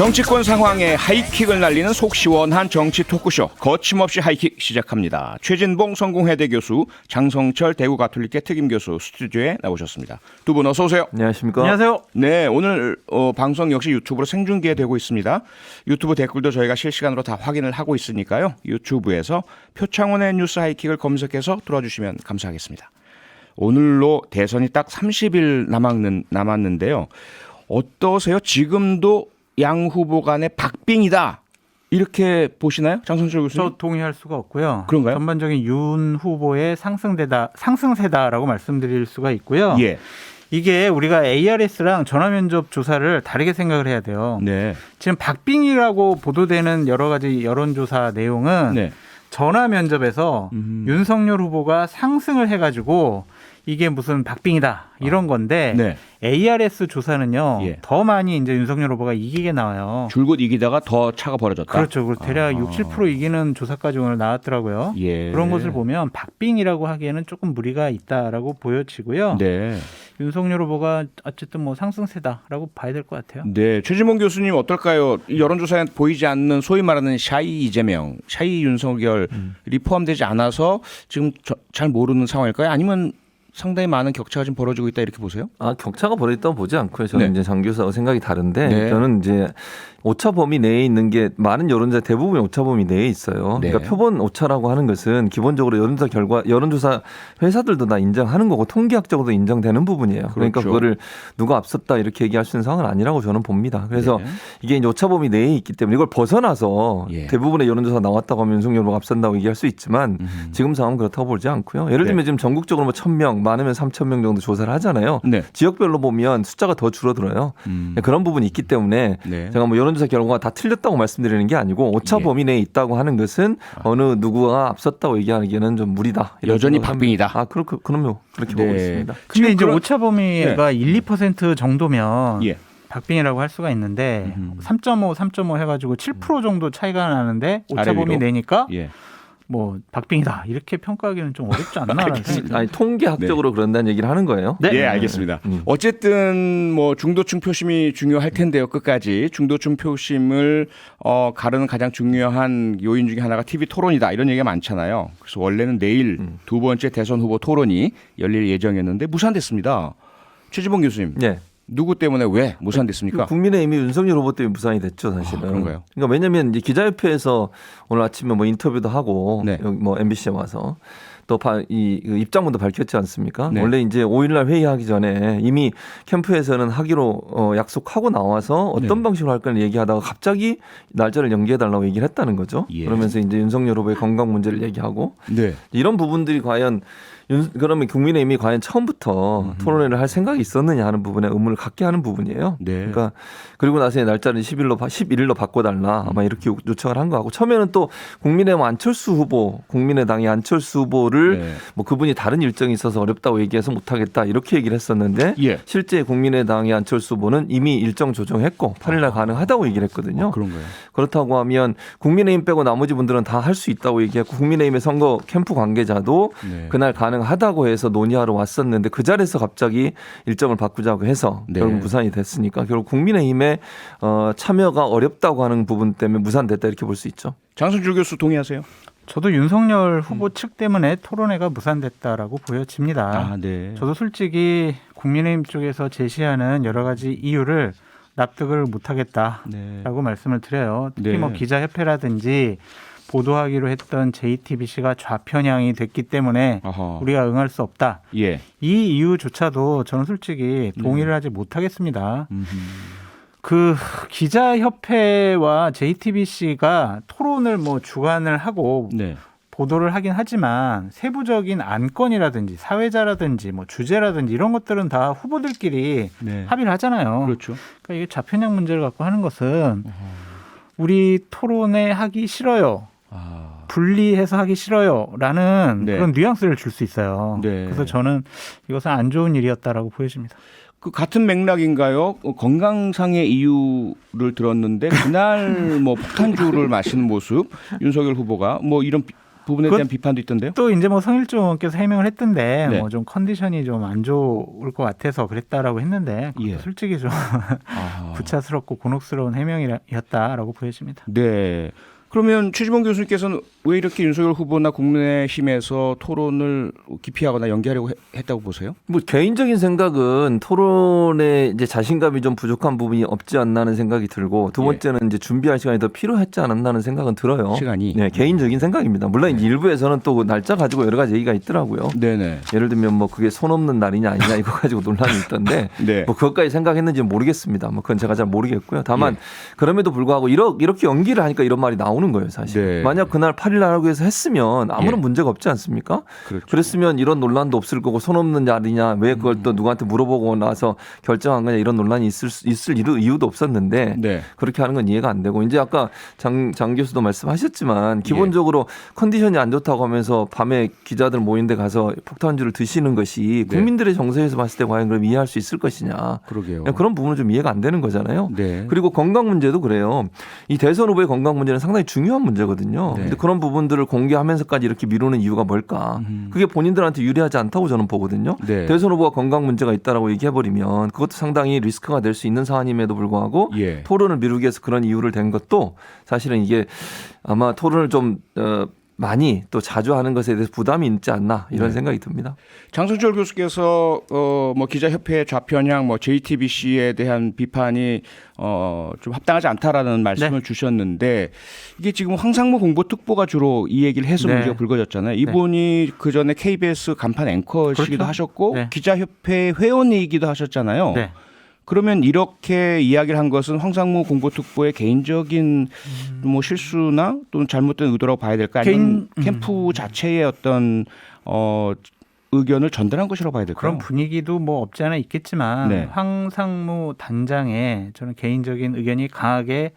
정치권 상황에 하이킥을 날리는 속 시원한 정치 토크쇼 거침없이 하이킥 시작합니다. 최진봉 성공회대 교수, 장성철 대구 가톨릭대 특임 교수 스튜디오에 나오셨습니다. 두 분 어서 오세요. 안녕하십니까? 안녕하세요. 네, 오늘 방송 역시 유튜브로 생중계되고 있습니다. 유튜브 댓글도 저희가 실시간으로 다 확인을 하고 있으니까요. 유튜브에서 표창원의 뉴스 하이킥을 검색해서 들어주시면 감사하겠습니다. 오늘로 대선이 딱 30일 남았는데요. 어떠세요? 지금도 양 후보 간의 박빙이다. 이렇게 보시나요? 장성철 교수님? 저 동의할 수가 없고요. 그런가요? 전반적인 윤 후보의 상승세다라고 말씀드릴 수가 있고요. 예. 이게 우리가 ARS랑 전화면접 조사를 다르게 생각을 해야 돼요. 네. 지금 박빙이라고 보도되는 여러 가지 여론조사 내용은 네. 전화면접에서 윤석열 후보가 상승을 해가지고 이게 무슨 박빙이다 이런 건데 네. ARS 조사는요 예. 더 많이 이제 윤석열 후보가 이기게 나와요. 줄곧 이기다가 더 차가 벌어졌다. 그렇죠. 대략 6, 7% 이기는 조사까지 오늘 나왔더라고요. 예. 그런 것을 보면 박빙이라고 하기에는 조금 무리가 있다라고 보여지고요. 네. 윤석열 후보가 어쨌든 뭐 상승세다라고 봐야 될 것 같아요. 네. 최진봉 교수님 어떨까요? 이 여론조사에 보이지 않는 소위 말하는 샤이 이재명, 샤이 윤석열이 포함되지 않아서 지금 잘 모르는 상황일까요? 아니면 상당히 많은 격차가 지금 벌어지고 있다 이렇게 보세요? 격차가 벌어졌다고 보지 않고요. 저는 네. 이제 장 교수하고 생각이 다른데 네. 저는 이제 오차 범위 내에 있는 게 많은 여론조사 대부분이 오차 범위 내에 있어요. 네. 그러니까 표본 오차라고 하는 것은 기본적으로 여론조사 결과 여론조사 회사들도 다 인정하는 거고 통계학적으로도 인정되는 부분이에요. 그러니까 그렇죠. 그거를 누가 앞섰다 이렇게 얘기할 수 있는 상황은 아니라고 저는 봅니다. 그래서 네. 이게 이제 오차 범위 내에 있기 때문에 이걸 벗어나서 예. 대부분의 여론조사 나왔다고 하면 윤석열 후보가 앞선다고 얘기할 수 있지만 지금 상황은 그렇다고 보지 않고요. 예를 들면 네. 지금 전국적으로 뭐 1,000명 많으면 3,000명 정도 조사를 하잖아요. 네. 지역별로 보면 숫자가 더 줄어들어요. 그런 부분이 있기 때문에 네. 제가 뭐 여론조사 결과가 다 틀렸다고 말씀드리는 게 아니고 오차 예. 범위 내에 있다고 하는 것은 어느 누구가 앞섰다고 얘기하기에는 좀 무리다. 이런 여전히 생각을 박빙이다. 합니다. 그럼요. 그렇게 네. 보고 있습니다. 근데 이제 그런- 오차 범위가 1, 2% 정도면 예. 박빙이라고 할 수가 있는데 3.5 해가지고 7% 정도 차이가 나는데 오차 아래 범위 위로? 내니까 예. 뭐 박빙이다 이렇게 평가하기는 좀 어렵지 않나라는 생각이 아니 통계학적으로 그런다는 얘기를 하는 거예요. 네. 예, 알겠습니다. 어쨌든 뭐 중도층 표심이 중요할 텐데요. 끝까지 중도층 표심을 가르는 가장 중요한 요인 중에 하나가 TV 토론이다. 이런 얘기가 많잖아요. 그래서 원래는 내일 두 번째 대선 후보 토론이 열릴 예정이었는데 무산됐습니다. 최진봉 교수님. 네. 누구 때문에 왜 무산됐습니까? 국민의힘이 윤석열 후보 때문에 무산이 됐죠, 사실은. 그런가요? 그러니까 왜냐하면 이제 기자협회에서 오늘 아침에 뭐 인터뷰도 하고 네. 여기 뭐 MBC에 와서 또 이 입장문도 밝혔지 않습니까? 네. 원래 이제 5일날 회의하기 전에 이미 캠프에서는 하기로 약속하고 나와서 어떤 네. 방식으로 할 거를 얘기하다가 갑자기 날짜를 연기해달라고 얘기를 했다는 거죠. 예. 그러면서 이제 윤석열 후보의 건강 문제를 얘기하고 네. 이런 부분들이 과연 그러면 국민의힘이 과연 처음부터 토론회를 할 생각이 있었느냐 하는 부분에 의문을 갖게 하는 부분이에요. 네. 그러니까 그리고 나서 날짜를 11일로 바꿔달라 아마 이렇게 요청을 한 거하고 처음에는 또 국민의힘 안철수 후보, 국민의당의 안철수 후보를 네. 뭐 그분이 다른 일정이 있어서 어렵다고 얘기해서 못하겠다 이렇게 얘기를 했었는데 예. 실제 국민의당의 안철수 후보는 이미 일정 조정했고 8일날 가능하다고 얘기를 했거든요. 그런가요? 그렇다고 하면 국민의힘 빼고 나머지 분들은 다 할 수 있다고 얘기했고 국민의힘의 선거 캠프 관계자도 네. 그날 가능하다고 해서 논의하러 왔었는데 그 자리에서 갑자기 일정을 바꾸자고 해서 네. 결국 무산이 됐으니까 결국 국민의힘의 참여가 어렵다고 하는 부분 때문에 무산됐다 이렇게 볼 수 있죠. 장성철 교수 동의하세요? 저도 윤석열 후보 측 때문에 토론회가 무산됐다라고 보여집니다. 아, 네. 저도 솔직히 국민의힘 쪽에서 제시하는 여러 가지 이유를 납득을 못하겠다라고 네. 말씀을 드려요. 특히 네. 뭐 기자협회라든지 보도하기로 했던 JTBC가 좌편향이 됐기 때문에 아하. 우리가 응할 수 없다. 예. 이 이유조차도 저는 솔직히 동의를 하지 못하겠습니다. 음흠. 그 기자협회와 JTBC가 토론을 뭐 주관을 하고 네. 보도를 하긴 하지만 세부적인 안건이라든지 사회자라든지 뭐 주제라든지 이런 것들은 다 후보들끼리 네. 합의를 하잖아요. 그렇죠. 그러니까 이게 좌편향 문제를 갖고 하는 것은 우리 토론회 하기 싫어요. 아. 분리해서 하기 싫어요라는 네. 그런 뉘앙스를 줄 수 있어요. 네. 그래서 저는 이것은 안 좋은 일이었다라고 보여집니다. 그 같은 맥락인가요? 건강상의 이유를 들었는데 그날 뭐 폭탄주를 마시는 모습 윤석열 후보가 뭐 이런 부분에 대한 비판도 있던데요. 또 이제 뭐 성일종 의원께서 해명을 했던데 네. 뭐 좀 컨디션이 좀 안 좋을 것 같아서 그랬다라고 했는데 예. 솔직히 좀 아하. 구차스럽고 곤혹스러운 해명이었다라고 보여집니다. 네. 그러면 최지봉 교수님께서는 왜 이렇게 윤석열 후보나 국민의힘에서 토론을 기피하거나 연기하려고 했다고 보세요? 뭐 개인적인 생각은 토론에 이제 자신감이 좀 부족한 부분이 없지 않나 하는 생각이 들고 두 번째는 이제 준비할 시간이 더 필요했지 않았나 하는 생각은 들어요. 시간이. 네, 개인적인 생각입니다. 물론 이제 일부에서는 또 그 날짜 가지고 여러 가지 얘기가 있더라고요. 네네. 예를 들면 뭐 그게 손 없는 날이냐 아니냐 이거 가지고 논란이 있던데 네. 뭐 그것까지 생각했는지는 모르겠습니다. 뭐 그건 제가 잘 모르겠고요. 다만 예. 그럼에도 불구하고 이렇게 연기를 하니까 이런 말이 나오는 거예요, 사실. 네. 만약 그날 8일 하라고 해서 했으면 아무런 예. 문제가 없지 않습니까? 그렇죠. 그랬으면 이런 논란도 없을 거고 손 없는 날이냐 왜 그걸 또 누구한테 물어보고 나서 결정한 거냐 이런 논란이 있을 이유도 없었는데 네. 그렇게 하는 건 이해가 안 되고 이제 아까 장 교수도 말씀하셨지만 기본적으로 컨디션이 안 좋다고 하면서 밤에 기자들 모인 데 가서 폭탄주를 드시는 것이 네. 국민들의 정서에서 봤을 때 과연 그럼 이해할 수 있을 것이냐. 그러게요. 그런 부분은 좀 이해가 안 되는 거잖아요. 네. 그리고 건강 문제도 그래요. 이 대선 후보의 건강 문제는 상당히 중요한 문제거든요. 네. 근데 그런 부분들을 공개하면서까지 이렇게 미루는 이유가 뭘까? 그게 본인들한테 유리하지 않다고 저는 보거든요. 네. 대선 후보가 건강 문제가 있다라고 얘기해버리면 그것도 상당히 리스크가 될 수 있는 사안임에도 불구하고 예. 토론을 미루기 위해서 그런 이유를 댄 것도 사실은 이게 아마 토론을 좀 많이 또 자주 하는 것에 대해서 부담이 있지 않나 이런 네. 생각이 듭니다. 장성철 교수께서 뭐 기자협회 좌편향, 뭐 JTBC에 대한 비판이 좀 합당하지 않다라는 말씀을 주셨는데 이게 지금 황상무 공보특보가 주로 이 얘기를 해서 네. 문제가 불거졌잖아요. 이분이 그 전에 KBS 간판 앵커시기도 그렇죠. 하셨고 네. 기자협회 회원이기도 하셨잖아요. 네. 그러면 이렇게 이야기를 한 것은 황상무 공보특보의 개인적인 뭐 실수나 또는 잘못된 의도라고 봐야 될까? 아니면 캠프 자체의 어떤 의견을 전달한 것이라고 봐야 될까요? 그런 분위기도 뭐 없지 않아 있겠지만 네. 황상무 단장의 저는 개인적인 의견이 강하게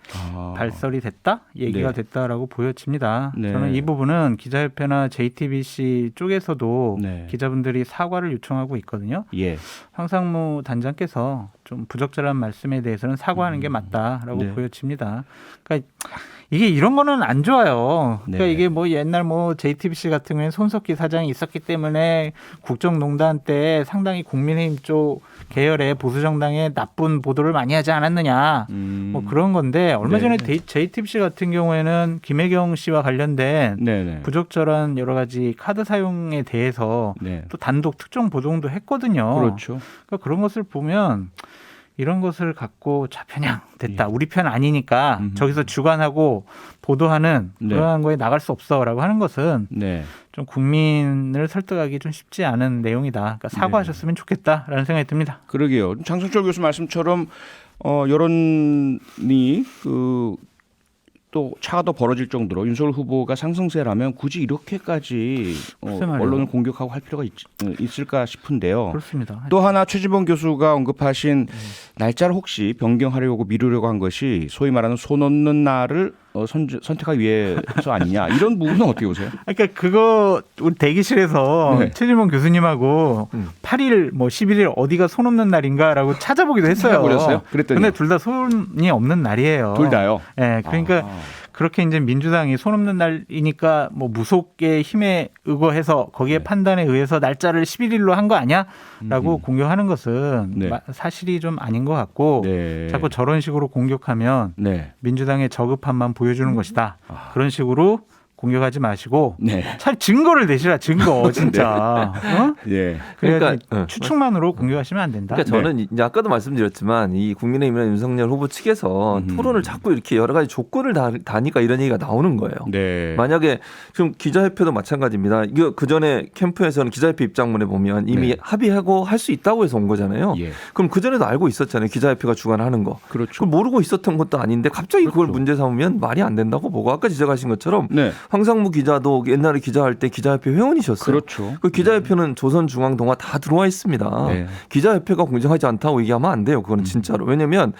발설이 됐다, 얘기가 네. 됐다라고 보여집니다. 네. 저는 이 부분은 기자협회나 JTBC 쪽에서도 네. 기자분들이 사과를 요청하고 있거든요. 예. 황상무 단장께서 좀 부적절한 말씀에 대해서는 사과하는 게 맞다라고 네. 보여집니다. 그러니까 이게 이런 거는 안 좋아요. 그러니까 네. 이게 뭐 옛날 뭐 JTBC 같은 경우에 손석희 사장이 있었기 때문에 국정농단 때 상당히 국민의힘 쪽 계열의 보수 정당에 나쁜 보도를 많이 하지 않았느냐. 뭐 그런 건데 얼마 전에 JTBC 같은 경우에는 김혜경 씨와 관련된 네네. 부적절한 여러 가지 카드 사용에 대해서 네. 또 단독 특정 보도도 했거든요. 그렇죠. 그러니까 그런 것을 보면 이런 것을 갖고 좌편향 됐다. 우리 편 아니니까 저기서 주관하고 보도하는 네. 그러한 거에 나갈 수 없어라고 하는 것은 네. 좀 국민을 설득하기 좀 쉽지 않은 내용이다. 그러니까 사과하셨으면 좋겠다라는 생각이 듭니다. 그러게요. 장성철 교수 말씀처럼 여론이 또 차가 더 벌어질 정도로 윤석열 후보가 상승세라면 굳이 이렇게까지 글쎄 말이에요. 언론을 공격하고 할 필요가 있을까 싶은데요. 그렇습니다. 또 하나 최지봉 교수가 언급하신 날짜를 혹시 변경하려고 미루려고 한 것이 소위 말하는 손 없는 날을 선택하기 위해서 아니냐 이런 부분은 어떻게 보세요? 그러니까 그거 우리 대기실에서 네. 최진봉 교수님하고 8일 뭐 11일 어디가 손 없는 날인가라고 찾아보기도 했어요. 찾아보셨어요? 그랬더니 근데 둘 다 손이 없는 날이에요. 둘 다요. 네, 그러니까 그렇게 이제 민주당이 손 없는 날이니까 뭐 무속의 힘에 의거해서 거기에 판단에 의해서 날짜를 11일로 한 거 아니야?라고 공격하는 것은 네. 사실이 좀 아닌 것 같고 네. 자꾸 저런 식으로 공격하면 네. 민주당의 저급함만 보여주는 것이다. 그런 식으로 공격하지 마시고 네. 차라리 증거를 내시라 증거 진짜. 어? 예. 그러니까 그러니까, 추측만으로 공격하시면 안 된다. 그러니까 저는 이제 아까도 말씀드렸지만 이 국민의힘이나 윤석열 후보 측에서 토론을 자꾸 이렇게 여러 가지 조건을 다니까 이런 얘기가 나오는 거예요. 네. 만약에 지금 기자협회도 마찬가지입니다. 이거 그 전에 캠프에서는 기자협회 입장문에 보면 이미 네. 합의하고 할 수 있다고 해서 온 거잖아요. 예. 그럼 그 전에도 알고 있었잖아요. 기자협회가 주관하는 거. 그렇죠. 그걸 모르고 있었던 것도 아닌데 갑자기 그걸 그렇죠. 문제 삼으면 말이 안 된다고 보고 아까 지적하신 것처럼 네. 황상무 기자도 옛날에 기자할 때 기자협회 회원이셨어요. 그렇죠. 그 기자협회는 조선중앙동화 다 들어와 있습니다. 네. 기자협회가 공정하지 않다고 얘기하면 안 돼요. 그거는 진짜로. 왜냐하면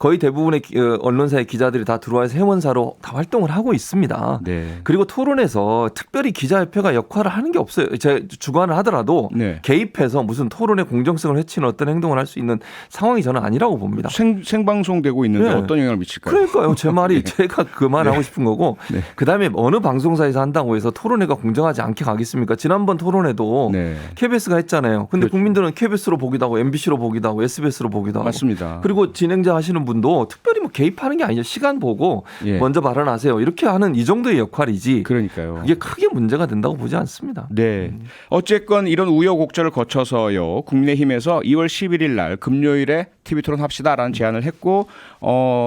거의 대부분의 언론사의 기자들이 다 들어와서 회원사로 다 활동을 하고 있습니다. 네. 그리고 토론에서 특별히 기자협회가 역할을 하는 게 없어요. 제가 주관을 하더라도 네. 개입해서 무슨 토론의 공정성을 해치는 어떤 행동을 할 수 있는 상황이 저는 아니라고 봅니다. 생방송되고 있는데 네. 어떤 영향을 미칠까요? 그러니까요. 제 말이 제가 그 말 하고 싶은 거고 네. 그다음에 어느 방송 방송사에서 한다고 해서 토론회가 공정하지 않게 가겠습니까? 지난번 토론회도 네. KBS가 했잖아요. 근데 그렇죠. 국민들은 KBS로 보기도 하고 MBC로 보기도 하고 SBS로 보기도 하고. 맞습니다. 그리고 진행자 하시는 분도 특별히 뭐 개입하는 게 아니죠. 시간 보고 예. 먼저 발언하세요. 이렇게 하는 이 정도의 역할이지. 그러니까요. 그게 크게 문제가 된다고 보지 않습니다. 네. 어쨌건 이런 우여곡절을 거쳐서요. 국민의힘에서 2월 11일 날 금요일에 TV 토론 합시다라는 제안을 했고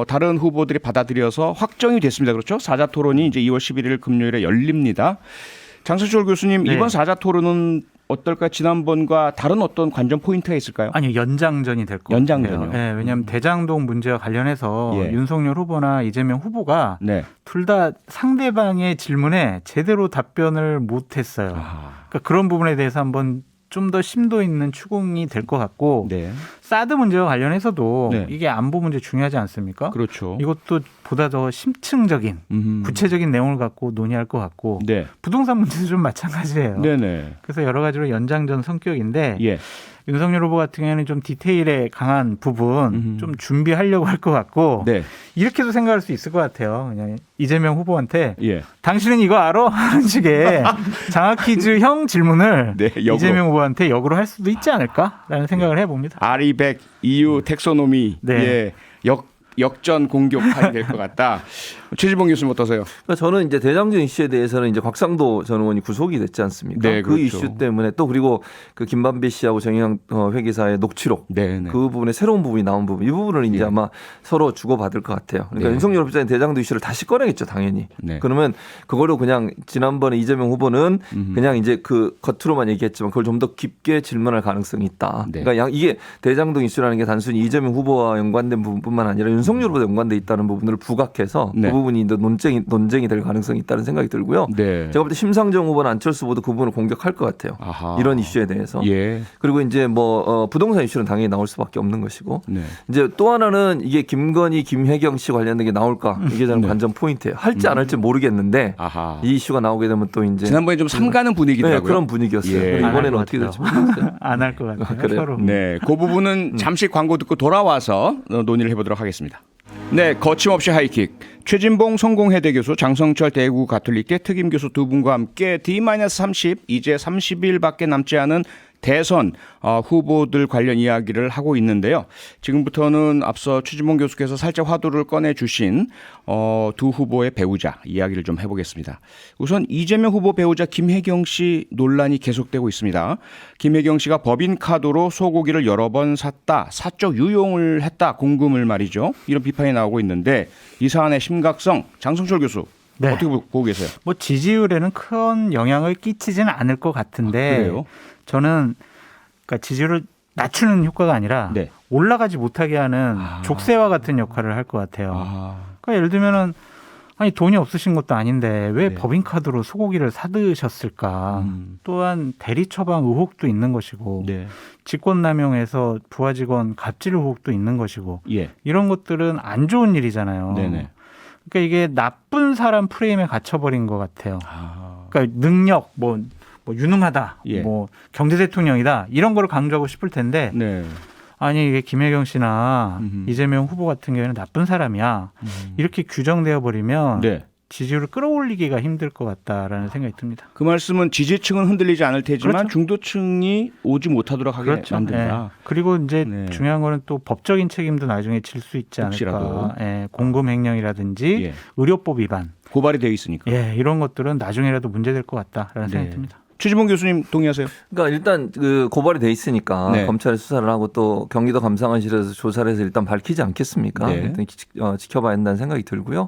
다른 후보들이 받아들여서 확정이 됐습니다. 그렇죠? 사자 토론이 이제 2월 11일 금요일에 열립니다. 장성철 교수님 네. 이번 사자 토론은 어떨까? 지난번과 다른 어떤 관전 포인트가 있을까요? 아니요, 연장전이 될 것 같아요. 연장전이요? 네, 왜냐하면 대장동 문제와 관련해서 예. 윤석열 후보나 이재명 후보가 네. 둘 다 상대방의 질문에 제대로 답변을 못했어요. 아, 그러니까 그런 부분에 대해서 한번 좀 더 심도 있는 추궁이 될 것 같고 네. 사드 문제와 관련해서도 네. 이게 안보 문제 중요하지 않습니까? 그렇죠. 이것도 보다 더 심층적인 구체적인 내용을 갖고 논의할 것 같고 네. 부동산 문제도 좀 마찬가지예요. 네네. 그래서 여러 가지로 연장전 성격인데 예. 윤석열 후보 같은 경우에는 좀 디테일에 강한 부분 좀 준비하려고 할 것 같고 네. 이렇게도 생각할 수 있을 것 같아요. 그냥 이재명 후보한테 예. 당신은 이거 알아? 하는 식의 장학 퀴즈형 질문을 네, 역으로. 이재명 후보한테 역으로 할 수도 있지 않을까라는 생각을 해봅니다. 아리백 EU 텍소노미 네. 예. 역전 공격판이 될 것 같다. 최지봉 교수님 어떠세요? 그러니까 저는 이제 대장전 이슈에 대해서는 이제 곽상도 전 의원이 구속이 됐지 않습니까? 네, 그 그렇죠. 이슈 때문에 또 그리고 그 김만배 씨하고 정의당 회계사의 녹취록 네네. 그 부분에 새로운 부분이 나온 부분 이 부분을 이제 예. 아마 서로 주고받을 것 같아요. 그러니까 네. 윤석열 후보자는 대장동 이슈를 다시 꺼내겠죠, 당연히. 네. 그러면 그걸로 그냥 지난번에 이재명 후보는 그냥 이제 그 겉으로만 얘기했지만 그걸 좀 더 깊게 질문할 가능성이 있다. 네. 그러니까 이게 대장동 이슈라는 게 단순히 이재명 후보와 연관된 부분뿐만 아니라 윤석열 후보와 연관돼 있다는 부분을 부각해서 네. 그 부분이 더 논쟁이 될 가능성이 있다는 생각이 들고요. 네. 제가 볼 때 심상정 후보나 안철수 후보도 그 부분을 공격할 것 같아요. 아하. 이런 이슈에 대해서. 예. 그리고 이제 뭐 부동산 이슈는 당연히 나올 수밖에 없는 것이고 네. 이제 또 하나는 이게 김건희, 김혜경 씨 관련된 게 나올까 이게 저는 네. 관전 포인트예요. 할지 안 할지 모르겠는데 아하. 이 이슈가 나오게 되면 또 이제 지난번에 좀 삼가는 분위기더라고요. 네, 그런 분위기였어요. 예. 그리고 안할 이번에는 것 어떻게 될지 같아요. 모르겠어요. 안 할 것 같아요. 그래요? 서로. 네, 그 부분은 잠시 광고 듣고 돌아와서 논의를 해보도록 하겠습니다. 네, 거침없이 하이킥. 최진봉 성공회대 교수, 장성철 대구 가톨릭대 특임 교수 두 분과 함께 D-30 이제 30일밖에 남지 않은 대선 후보들 관련 이야기를 하고 있는데요. 지금부터는 앞서 최진봉 교수께서 살짝 화두를 꺼내주신 두 후보의 배우자 이야기를 좀 해보겠습니다. 우선 이재명 후보 배우자 김혜경 씨 논란이 계속되고 있습니다. 김혜경 씨가 법인카드로 소고기를 여러 번 샀다, 사적 유용을 했다, 공금을 말이죠. 이런 비판이 나오고 있는데 이 사안의 심각성 장성철 교수 네. 어떻게 보고 계세요? 뭐 지지율에는 큰 영향을 끼치지는 않을 것 같은데 그래요? 저는 그러니까 지지율을 낮추는 효과가 아니라 네. 올라가지 못하게 하는 족쇄와 같은 역할을 할 것 같아요. 그러니까 예를 들면은 아니 돈이 없으신 것도 아닌데 왜 네. 법인카드로 소고기를 사드셨을까? 또한 대리 처방 의혹도 있는 것이고 네. 직권남용에서 부하 직원 갑질 의혹도 있는 것이고 예. 이런 것들은 안 좋은 일이잖아요. 네네. 그러니까 이게 나쁜 사람 프레임에 갇혀버린 것 같아요. 아. 그러니까 능력, 뭐 유능하다, 예. 뭐 경제 대통령이다 이런 거를 강조하고 싶을 텐데 네. 아니 이게 김혜경 씨나 이재명 후보 같은 경우에는 나쁜 사람이야 이렇게 규정되어 버리면 네. 지지율을 끌어올리기가 힘들 것 같다라는 생각이 듭니다. 그 말씀은 지지층은 흔들리지 않을 테지만 그렇죠. 중도층이 오지 못하도록 하게 만든다. 예. 그리고 이제 네. 중요한 거는 또 법적인 책임도 나중에 질 수 있지 혹시라도. 않을까. 예. 공금 횡령이라든지 예. 의료법 위반, 고발이 되어 있으니까. 예. 이런 것들은 나중에라도 문제될 것 같다라는 생각이 듭니다. 최지봉 교수님 동의하세요? 그러니까 일단 그 고발이 돼 있으니까 네. 검찰이 수사를 하고 또 경기도 감사관실에서 조사를 해서 일단 밝히지 않겠습니까? 네. 일단 지켜봐야 한다는 생각이 들고요.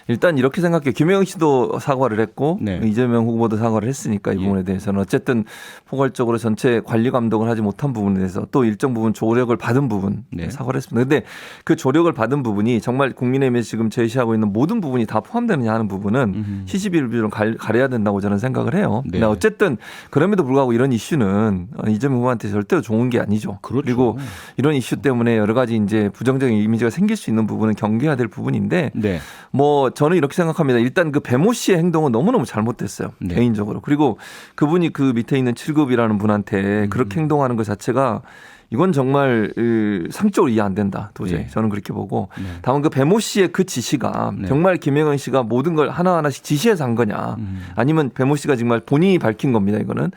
일단 이렇게 생각해요. 김혜영 씨도 사과를 했고 네. 이재명 후보도 사과를 했으니까 이 부분에 대해서는 어쨌든 포괄적으로 전체 관리 감독을 하지 못한 부분에 대해서 또 일정 부분 조력을 받은 부분 네. 사과를 했습니다. 그런데 그 조력을 받은 부분이 정말 국민의힘에서 지금 제시하고 있는 모든 부분이 다 포함되느냐 하는 부분은 시시비비를 가려야 된다고 저는 생각을 해요. 네. 근데 어쨌든 그럼에도 불구하고 이런 이슈는 이재명 후보한테 절대로 좋은 게 아니죠. 그렇죠. 그리고 이런 이슈 때문에 여러 가지 이제 부정적인 이미지가 생길 수 있는 부분은 경계해야 될 부분인데 네. 뭐 저는 이렇게 생각합니다. 일단 그 배모 씨의 행동은 너무너무 잘못됐어요. 네. 개인적으로. 그리고 그분이 그 밑에 있는 7급이라는 분한테 그렇게 행동하는 것 자체가 이건 정말 상식적으로 이해 안 된다. 도저히 예. 저는 그렇게 보고 네. 다만 그 배모 씨의 그 지시가 네. 정말 김혜경 씨가 모든 걸 하나하나씩 지시해서 한 거냐 아니면 배모 씨가 정말 본인이 밝힌 겁니다. 이거는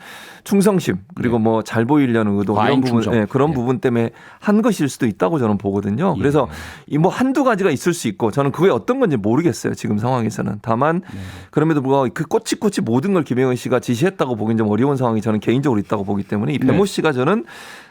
충성심 그리고 네. 뭐 잘 보이려는 의도 과잉 이런 부분 충성. 예, 그런 예. 부분 때문에 한 것일 수도 있다고 저는 보거든요. 예. 그래서 이 뭐 한두 가지가 있을 수 있고 저는 그게 어떤 건지 모르겠어요. 지금 상황에서는 다만 네. 그럼에도 불구하고 그 꼬치꼬치 모든 걸 김혜경 씨가 지시했다고 보기는 좀 어려운 상황이 저는 개인적으로 있다고 보기 때문에 이 배모 네. 씨가 저는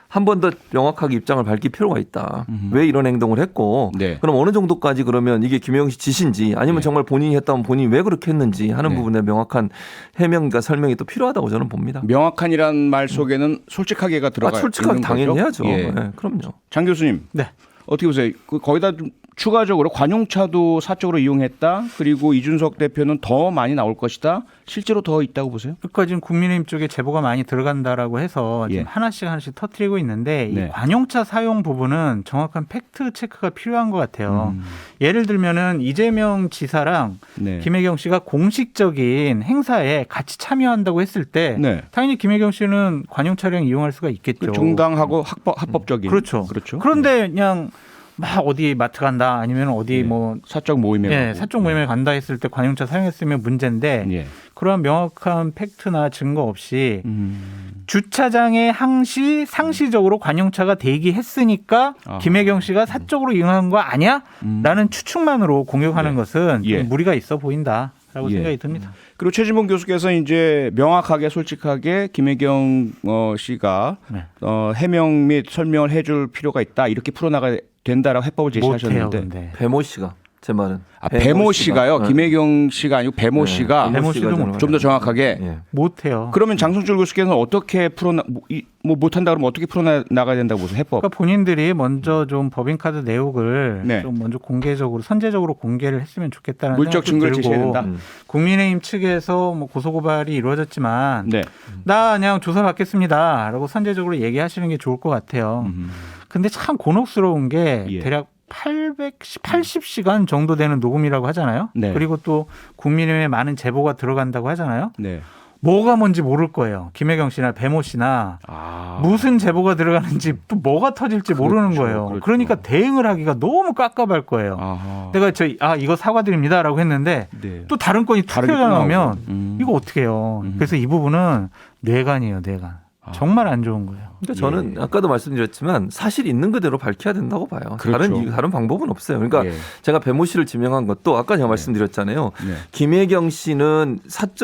한 번 더 명확하게 입장을 밝힐 필요가 있다. 왜 이런 행동을 했고 네. 그럼 어느 정도까지 그러면 이게 김혜경 씨 지시인지 아니면 네. 정말 본인이 했다면 본인이 왜 그렇게 했는지 하는 네. 부분에 명확한 해명과 설명이 또 필요하다고 저는 봅니다. 명확한이란 말 속에는 솔직하게가 들어가 솔직하게 있는 당연히 거죠? 해야죠. 예. 네, 그럼요. 장 교수님. 네. 어떻게 보세요? 거기다 좀 추가적으로 관용차도 사적으로 이용했다. 그리고 이준석 대표는 더 많이 나올 것이다. 실제로 더 있다고 보세요? 그러니까 지금 국민의힘 쪽에 제보가 많이 들어간다라고 해서 예. 지금 하나씩 터뜨리고 있는데 네. 이 관용차 사용 부분은 정확한 팩트 체크가 필요한 것 같아요. 음. 예를 들면은 이재명 지사랑 네. 김혜경 씨가 공식적인 행사에 같이 참여한다고 했을 때 네. 당연히 김혜경 씨는 관용 차량 이용할 수가 있겠죠. 그 정당하고 합법적인. 그렇죠. 그렇죠. 그런데 그냥 막 어디 마트 간다 아니면 어디 네. 뭐 사적 모임에 예, 가고. 사적 모임에 간다 했을 때 관용차 사용했으면 문제인데 예. 그런 명확한 팩트나 증거 없이 음. 주차장에 항시 상시적으로 관용차가 대기했으니까 아하. 김혜경 씨가 사적으로 이용한 거 아니야? 라는 추측만으로 공격하는 네. 것은 예. 좀 무리가 있어 보인다라고 예. 생각이 듭니다. 그리고 최진봉 교수께서 이제 명확하게 솔직하게 김혜경 씨가 네. 해명 및 설명을 해줄 필요가 있다. 이렇게 풀어나가야 된다라고 해법을 못해요, 제시하셨는데. 근데. 배모 씨가 제 말은 배모 씨가요. 네. 김혜경 씨가 아니고 배모 네. 씨가 배모 씨도 좀 더 정확하게. 예. 못해요. 그러면 장성철 교수께서는 어떻게 뭐 못한다 그러면 어떻게 풀어나가야 된다고 보세요? 해법. 그러니까 본인들이 먼저 좀 법인카드 내역을 네. 좀 먼저 공개적으로 선제적으로 공개를 했으면 좋겠다는 물적 생각도 증거를 들고 제시해야 된다. 국민의힘 측에서 뭐 고소고발이 이루어졌지만 네. 나 그냥 조사 받겠습니다라고 선제적으로 얘기하시는 게 좋을 것 같아요. 근데 참 곤혹스러운 게 예. 대략 80시간 정도 되는 녹음이라고 하잖아요. 네. 그리고 또 국민의힘에 많은 제보가 들어간다고 하잖아요. 네. 뭐가 뭔지 모를 거예요. 김혜경 씨나 배모 씨나 아. 무슨 제보가 들어가는지 또 뭐가 터질지 모르는 그렇죠, 거예요. 그렇죠. 그러니까 대응을 하기가 너무 깝깝할 거예요. 아하. 내가 이거 사과드립니다라고 했는데 네. 또 다른 건이 다르게 투표가 또 나오면 나오고. 이거 어떻게 해요. 그래서 이 부분은 뇌관이에요. 뇌관. 정말 안 좋은 거예요. 그러니까 저는 아까도 말씀드렸지만 사실 있는 그대로 밝혀야 된다고 봐요. 그렇죠. 다른 방법은 없어요. 그러니까 예. 제가 배모 씨를 지명한 것도 아까 제가 말씀드렸잖아요. 네. 김혜경 씨는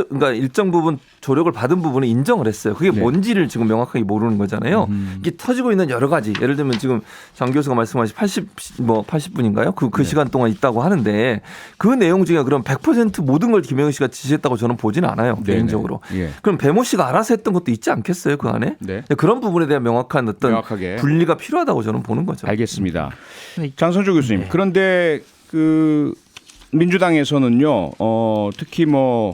그러니까 일정 부분 조력을 받은 부분을 인정을 했어요. 그게 네. 뭔지를 지금 명확하게 모르는 거잖아요. 이게 터지고 있는 여러 가지. 예를 들면 지금 장 교수가 말씀하신 80분인가요? 그 시간 동안 있다고 하는데 그 내용 중에 그럼 100% 모든 걸 김혜경 씨가 지시했다고 저는 보지는 않아요. 네네. 개인적으로. 예. 그럼 배모 씨가 알아서 했던 것도 있지 않겠어요? 그 안에? 네. 그런 부분에 대한 명확한 어떤 명확하게. 분리가 필요하다고 저는 보는 거죠. 알겠습니다. 네. 장선조 교수님. 네. 그런데 그 민주당에서는요. 특히 뭐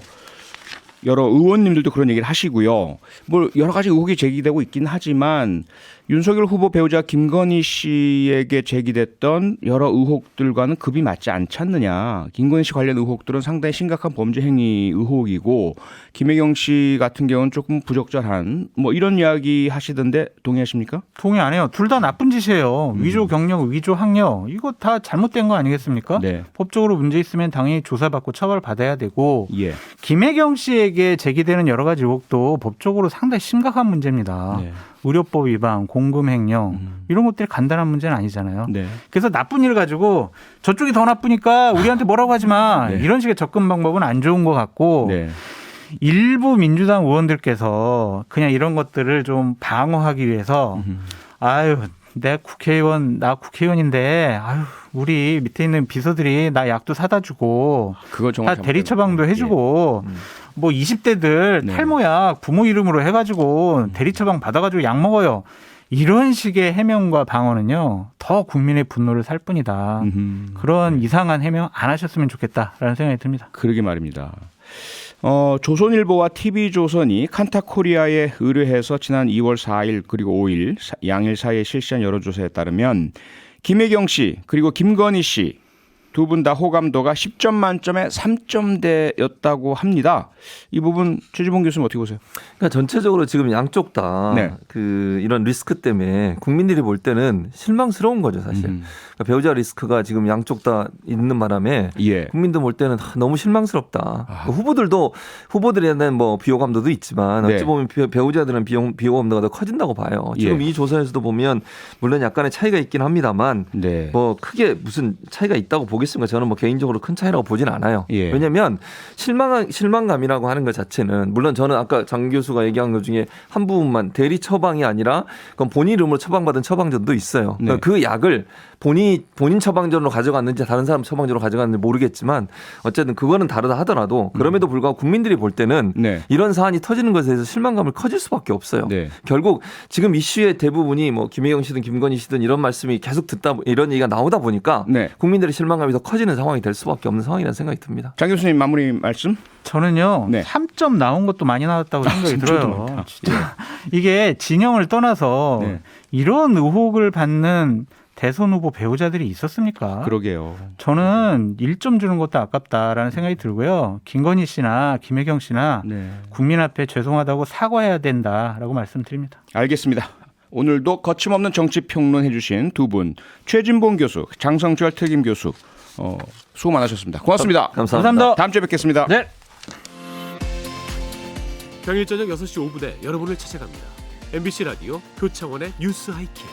여러 의원님들도 그런 얘기를 하시고요. 뭐 여러 가지 의혹이 제기되고 있긴 하지만 윤석열 후보 배우자 김건희 씨에게 제기됐던 여러 의혹들과는 급이 맞지 않지 않느냐. 김건희 씨 관련 의혹들은 상당히 심각한 범죄 행위 의혹이고 김혜경 씨 같은 경우는 조금 부적절한 뭐 이런 이야기 하시던데 동의하십니까? 동의 안 해요. 둘 다 나쁜 짓이에요. 위조 경력, 위조 학력 이거 다 잘못된 거 아니겠습니까? 네. 법적으로 문제 있으면 당연히 조사받고 처벌받아야 되고 예. 김혜경 씨에게 제기되는 여러 가지 의혹도 법적으로 상당히 심각한 문제입니다. 네. 의료법 위반, 공금 횡령 이런 것들이 간단한 문제는 아니잖아요. 네. 그래서 나쁜 일 가지고 저쪽이 더 나쁘니까 우리한테 뭐라고 하지 마. 네. 이런 식의 접근 방법은 안 좋은 것 같고 네. 일부 민주당 의원들께서 그냥 이런 것들을 좀 방어하기 위해서 아유 나 국회의원인데 아유 우리 밑에 있는 비서들이 나 약도 사다 주고 그거 정말 다 대리 처방도 잘못된 해주고 뭐 20대들 네. 탈모약 부모 이름으로 해가지고 대리 처방 받아가지고 약 먹어요. 이런 식의 해명과 방어는요 더 국민의 분노를 살 뿐이다. 그런 이상한 해명 안 하셨으면 좋겠다라는 생각이 듭니다. 그러게 말입니다. 조선일보와 TV조선이 칸타코리아에 의뢰해서 지난 2월 4일 그리고 5일 양일 사이에 실시한 여론조사에 따르면 김혜경 씨 그리고 김건희 씨 두 분 다 호감도가 10점 만점에 3점대였다고 합니다. 이 부분 최지봉 교수님 어떻게 보세요? 그러니까 전체적으로 지금 양쪽 다 네. 이런 리스크 때문에 국민들이 볼 때는 실망스러운 거죠, 사실. 그러니까 배우자 리스크가 지금 양쪽 다 있는 바람에 예. 국민들 볼 때는 너무 실망스럽다. 후보들에 대한 뭐 비호감도도 있지만 어찌 네. 보면 배우자들은 비호감도가 더 커진다고 봐요. 지금 예. 이 조사에서도 보면 물론 약간의 차이가 있긴 합니다만 네. 뭐 크게 무슨 차이가 있다고 보겠습니까? 저는 뭐 개인적으로 큰 차이라고 보진 않아요. 예. 왜냐하면 실망감이라고 하는 것 자체는 물론 저는 아까 장 교수가 얘기한 것 중에 한 부분만 대리 처방이 아니라 그건 본인 이름으로 처방받은 처방전도 있어요. 그러니까 네. 그 약을 본인 처방전으로 가져갔는지 다른 사람 처방전으로 가져갔는지 모르겠지만 어쨌든 그거는 다르다 하더라도 그럼에도 불구하고 국민들이 볼 때는 네. 이런 사안이 터지는 것에 대해서 실망감을 커질 수밖에 없어요. 네. 결국 지금 이슈의 대부분이 뭐 김혜경 씨든 김건희 씨든 이런 말씀이 계속 이런 얘기가 나오다 보니까 네. 국민들의 실망감이 더 커지는 상황이 될 수밖에 없는 상황이라는 생각이 듭니다. 장 교수님 마무리 말씀? 저는요. 네. 3점 나온 것도 많이 나왔다고 생각이 3점도 들어요. 많다. 이게 진영을 떠나서 네. 이런 의혹을 받는 대선 후보 배우자들이 있었습니까? 그러게요. 저는 1점 주는 것도 아깝다라는 생각이 들고요. 김건희 씨나 김혜경 씨나 네. 국민 앞에 죄송하다고 사과해야 된다라고 말씀드립니다. 알겠습니다. 오늘도 거침없는 정치평론 해주신 두 분 최진봉 교수, 장성철 특임 교수 수고 많으셨습니다. 고맙습니다. 감사합니다. 다음 주에 뵙겠습니다. 네. 평일 저녁 6시 5분에 여러분을 찾아갑니다. MBC 라디오 표창원의 뉴스 하이킥.